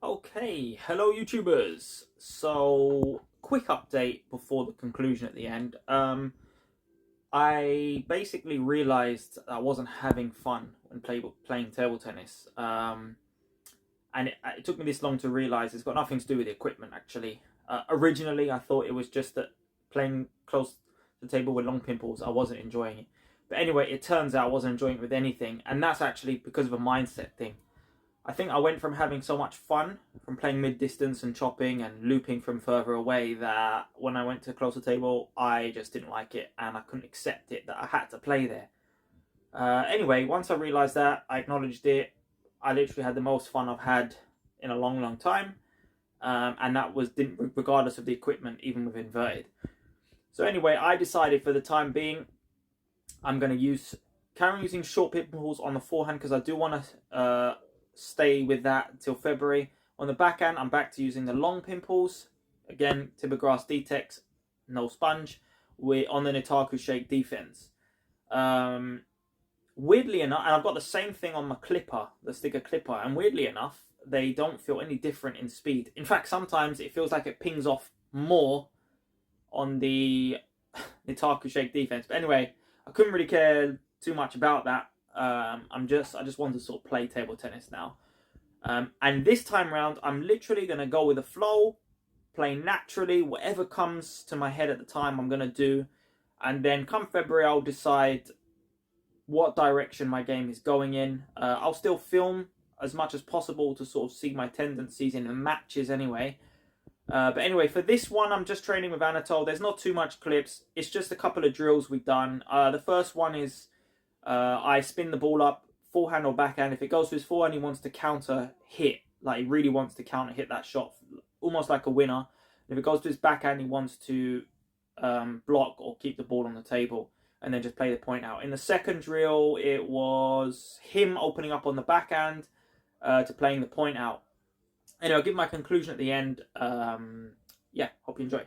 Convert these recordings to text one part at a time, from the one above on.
Okay, hello YouTubers. So, quick update before the conclusion at the end. I basically realized I wasn't having fun when playing table tennis. And it took me this long to realize it's got nothing to do with the equipment, actually. Originally, I thought it was just that playing close to the table with long pin balls, I wasn't enjoying it. But anyway, it turns out I wasn't enjoying it with anything, and that's actually because of a mindset thing. I think I went from having so much fun from playing mid-distance and chopping and looping from further away that when I went to closer table, I just didn't like it and I couldn't accept it that I had to play there. Anyway, once I realised that, I acknowledged it. I literally had the most fun I've had in a long time, and that was regardless of the equipment, even with inverted. So anyway, I decided for the time being, I'm going to carry on using short pin balls on the forehand because I do want to stay with that until February. On the backhand, I'm back to using the long pin balls. Again, Tibhar d.tecs, no sponge. We're on the Nittaku shake defense. Weirdly enough, and I've got the same thing on my clipper, the sticker clipper, and weirdly enough, they don't feel any different in speed. In fact, sometimes it feels like it pings off more on the Nittaku shake defense. But anyway, I couldn't really care too much about that. I just want to sort of play table tennis now. And this time round, I'm literally going to go with the flow, play naturally, whatever comes to my head at the time I'm going to do. And then come February, I'll decide what direction my game is going in. I'll still film as much as possible to sort of see my tendencies in the matches anyway. But anyway, for this one, I'm just training with Anatole. There's not too much clips. It's just a couple of drills we've done. The first one is I spin the ball up, forehand or backhand. If it goes to his forehand, he wants to counter hit. Like, he really wants to counter hit that shot, almost like a winner. If it goes to his backhand, he wants to block or keep the ball on the table and then just play the point out. In the second drill, it was him opening up on the backhand to playing the point out. Anyway, I'll give my conclusion at the end. Yeah, hope you enjoy.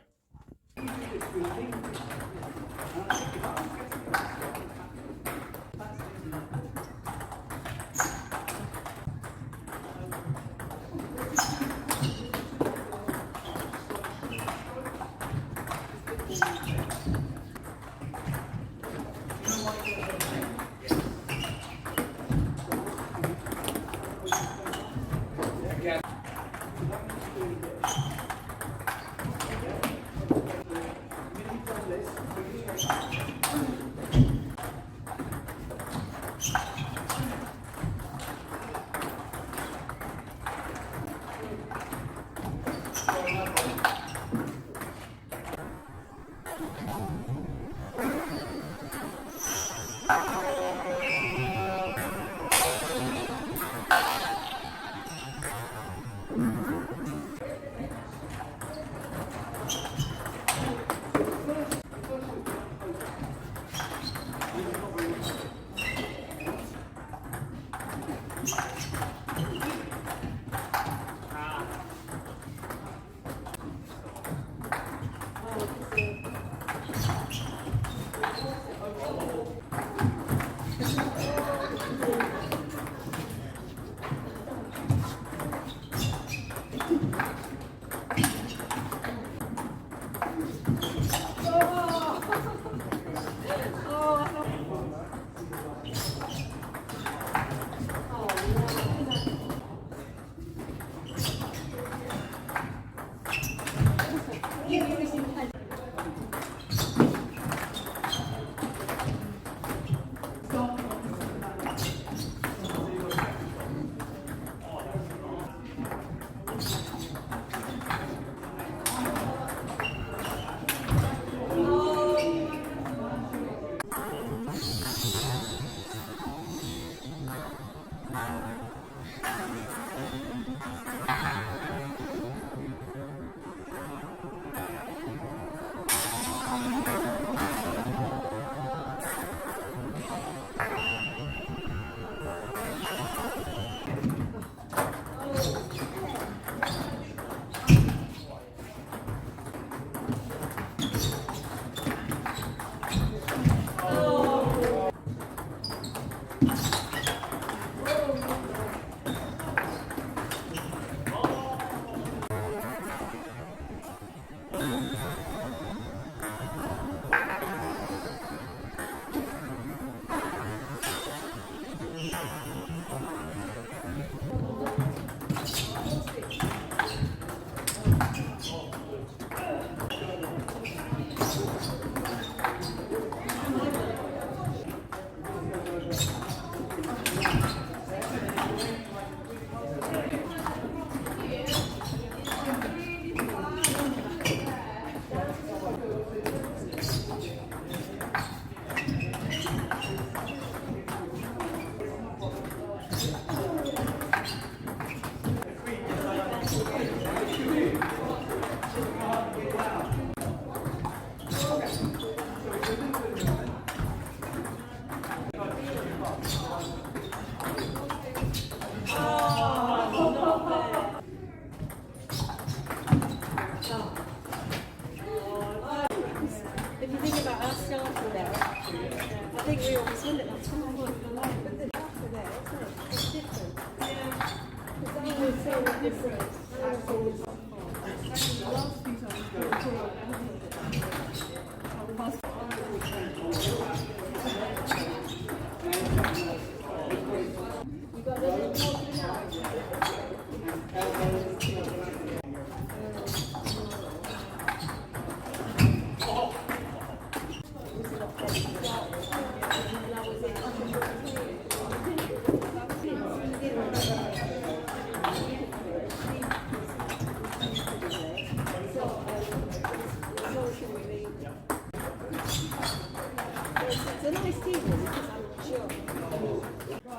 It's a nice table because I'm sure.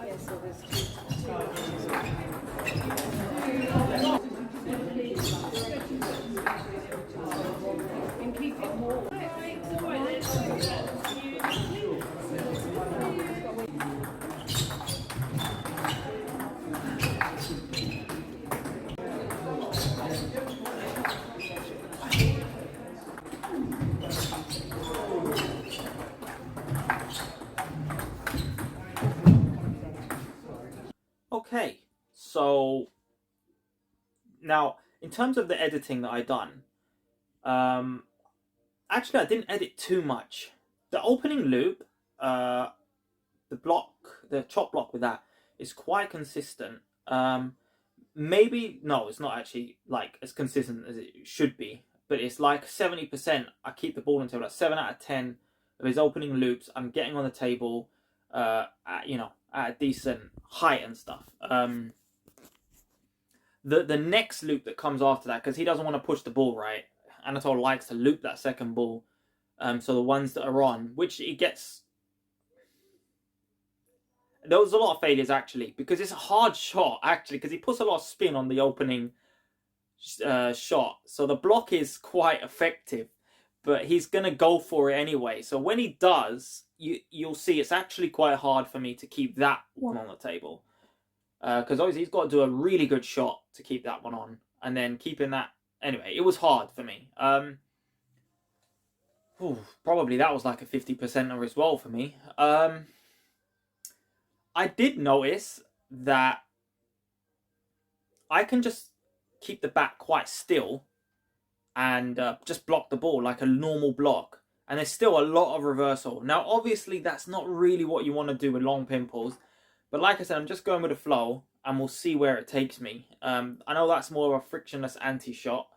Yeah, so there's and keep it more. Okay, so now in terms of the editing that I done, actually I didn't edit too much. The opening loop, the chop block with that is quite consistent. Maybe no, it's not actually like as consistent as it should be, but it's like 70%. I keep the ball until like 7 out of 10 of his opening loops. I'm getting on the table, at a decent height and stuff. The next loop that comes after that, because he doesn't want to push the ball right, Anatol likes to loop that second ball. So the ones that are on, which he gets, there was a lot of failures actually, because it's a hard shot actually, because he puts a lot of spin on the opening shot. So the block is quite effective, but he's gonna go for it anyway. So when he does, you'll see it's actually quite hard for me to keep that one on the table, because obviously he's got to do a really good shot to keep that one on, and then keeping that. Anyway, it was hard for me. Probably that was like a 50%er as well for me. I did notice that I can just keep the bat quite still and just block the ball like a normal block, and there's still a lot of reversal. Now obviously that's not really what you want to do with long pin pulls, but like I said, I'm just going with the flow and we'll see where it takes me. I know that's more of a frictionless anti-shot,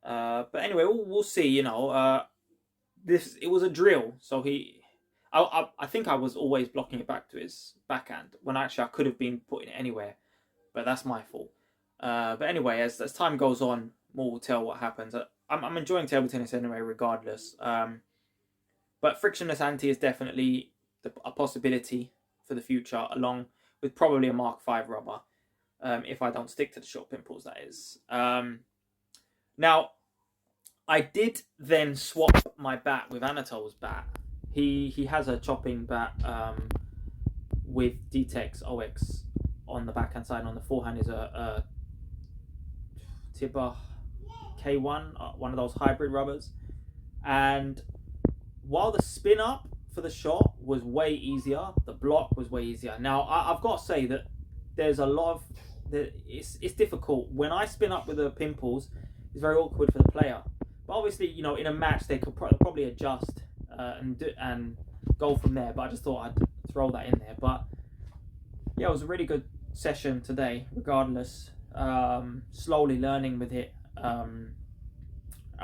but anyway, we'll see. It was a drill, so I think I was always blocking it back to his backhand when actually I could have been putting it anywhere, but that's my fault. But anyway, as time goes on, more will tell what happens. I'm enjoying table tennis anyway, regardless. But frictionless anti is definitely a possibility for the future, along with probably a Mark V rubber, if I don't stick to the short pin pulls, that is. Now, I did then swap my bat with Anatol's bat. He has a chopping bat with d.tecs OX on the backhand side. On the forehand is a Tibhar K1, one of those hybrid rubbers. And while the spin up for the shot was way easier, the block was way easier. Now I've got to say that there's a lot of it's difficult when I spin up with the pin pulls. It's very awkward for the player. But obviously, in a match they could probably adjust and go from there. But I just thought I'd throw that in there. But yeah, it was a really good session today, regardless. Slowly learning with it, and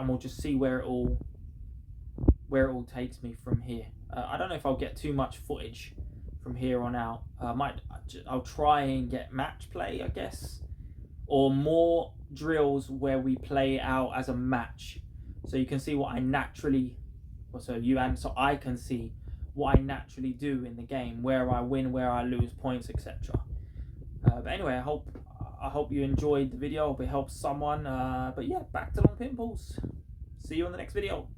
we'll just see where it all takes me from here. I don't know if I'll get too much footage from here on out. I'll try and get match play, I guess, or more drills where we play out as a match, so you can see what I naturally, so I can see what I naturally do in the game, where I win, where I lose points, etc. But anyway, I hope you enjoyed the video. I hope it helps someone. But yeah, back to long pin pulls. See you on the next video.